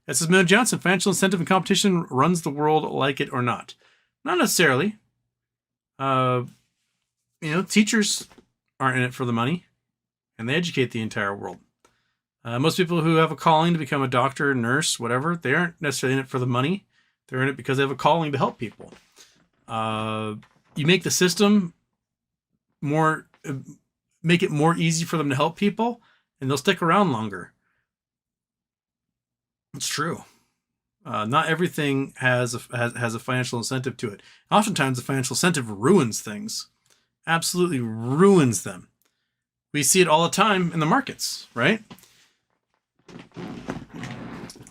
It says, Mayor Johnson, financial incentive and competition runs the world, like it or not. Not necessarily. Teachers aren't in it for the money, and they educate the entire world. Most people who have a calling to become a doctor, nurse, whatever, they aren't necessarily in it for the money. They're in it because they have a calling to help people. You make the system make it more easy for them to help people, and they'll stick around longer. It's true. Not everything has a financial incentive to it. Oftentimes, the financial incentive ruins things. Absolutely ruins them. We see it all the time in the markets, right?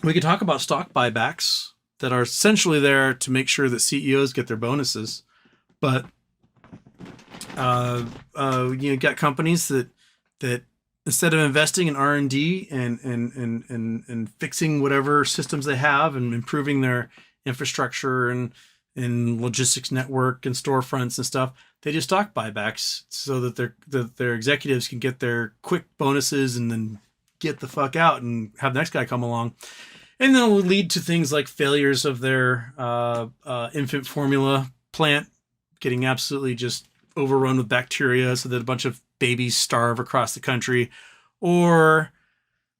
We could talk about stock buybacks that are essentially there to make sure that CEOs get their bonuses, but got companies that instead of investing in R&D and fixing whatever systems they have and improving their infrastructure and logistics network and storefronts and stuff, they do stock buybacks so that their executives can get their quick bonuses and then get the fuck out and have the next guy come along. And then it will lead to things like failures of their infant formula plant getting absolutely just overrun with bacteria so that a bunch of babies starve across the country. Or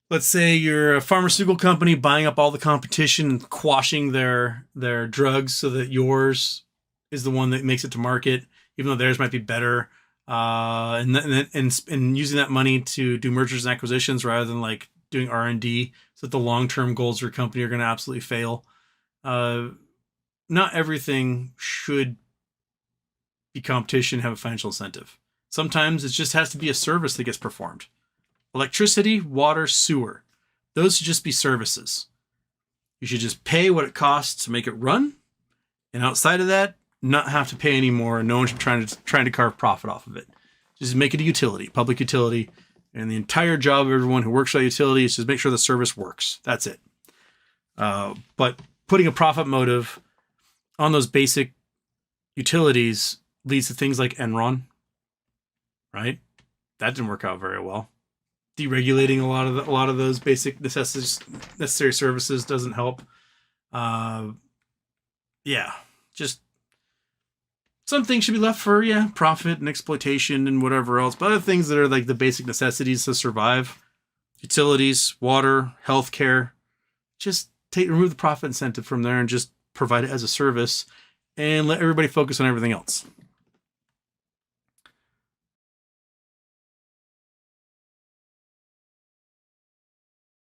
let's say you're a pharmaceutical company buying up all the competition and quashing their drugs so that yours is the one that makes it to market, even though theirs might be better. And using that money to do mergers and acquisitions rather than like doing R&D so that the long-term goals of your company are going to absolutely fail. Not everything should be competition, have a financial incentive. Sometimes it just has to be a service that gets performed. Electricity, water, sewer. Those should just be services. You should just pay what it costs to make it run. And outside of that, not have to pay any more. And no one should trying to carve profit off of it. Just make it a utility, public utility. And the entire job of everyone who works at a utility is just make sure the service works. That's it. But putting a profit motive on those basic utilities leads to things like Enron, right? That didn't work out very well. Deregulating a lot of those basic necessary services doesn't help. Just some things should be left for profit and exploitation and whatever else. But other things that are like the basic necessities to survive, utilities, water, healthcare, just remove the profit incentive from there and just provide it as a service and let everybody focus on everything else.